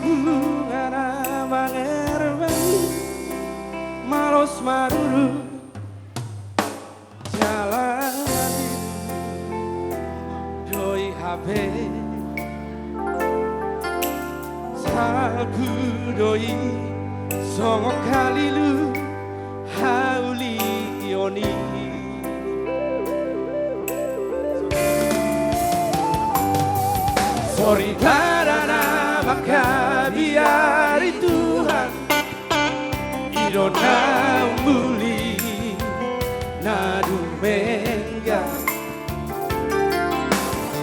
bunga mangerwani malos maruru jalan doi habe salku doi songo kalilu hauli yoni sorry karena maka biari Tuhan idona muli nadu mengga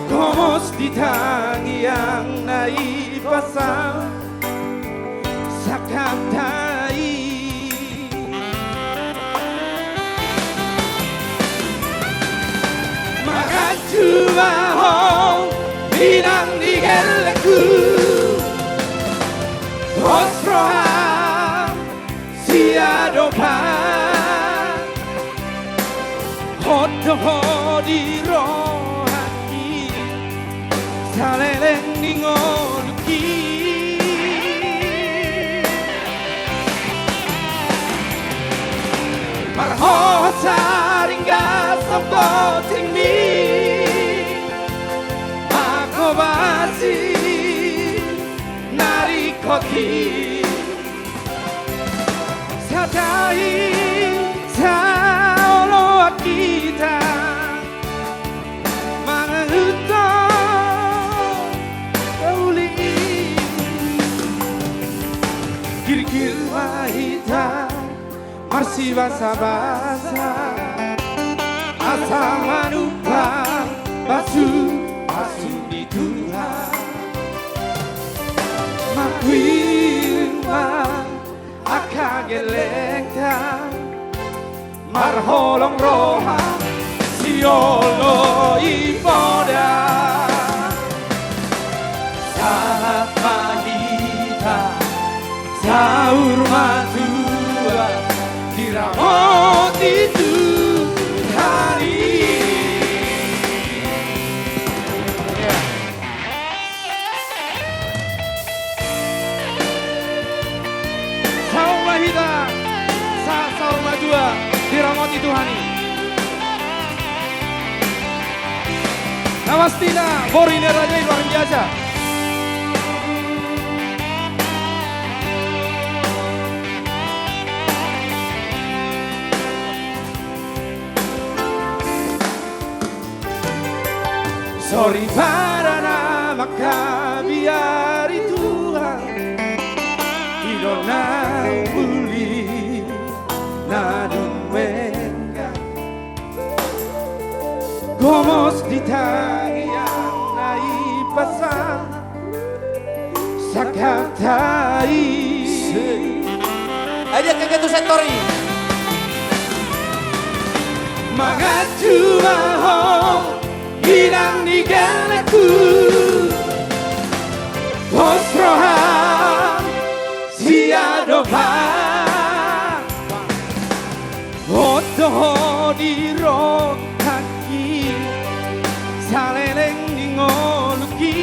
komos ditangi yang naik pasang sakatai maka cuma hong binang di geleku Osroha siadopa Hodoho di rohaki Saleleng di ngoluki Marho saringga sampoting mi Makobasi narikoti Sadai saolo kita Manguto kauli Kir-kir wahita Marsi basa-basa Asal manupa Basu di Tuhan Makwilma akagelekta marholong roha siolo ipoda saat mahita saur matua diramot itu hari Mahita saur majua diramoti Tuhani Nawastina Borine Raja luar biasa Sorry para nama biari Tuhan Idona muli nadun menga Gomos ditangi yang naik pasang Sakatai Ayo ke Getu Sentori Magatu mahong Hinang di geleku Osrohan siadopa Hodoho di rokaki Saleleng di ngoluki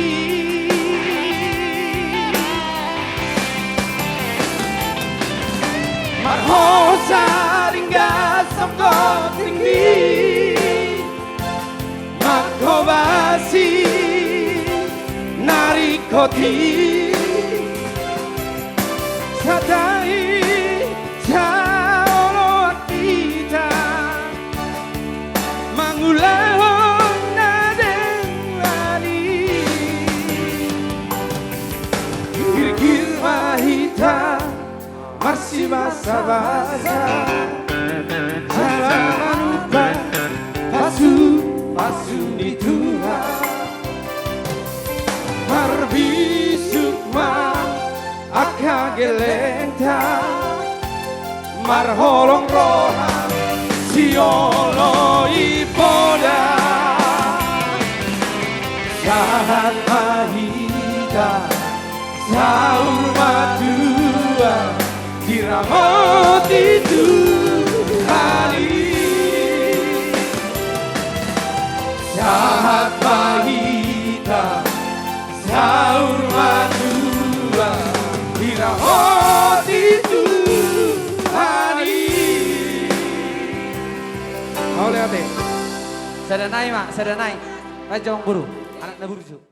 Marho saringga samko tinggi Makobasi narikoti Sadai saolo kita Mangulahon nadeng lani Kir-kir mahita Marsi basa-basa Jalan lupa Pasu di Tuhan Marbisuk akagelenta marholong roha siolo ipoda saat mahita saur madua diramot itu hari saat mahita saur madua Sadanai mak, sadanai. Ayo jawang buru, anak naburu.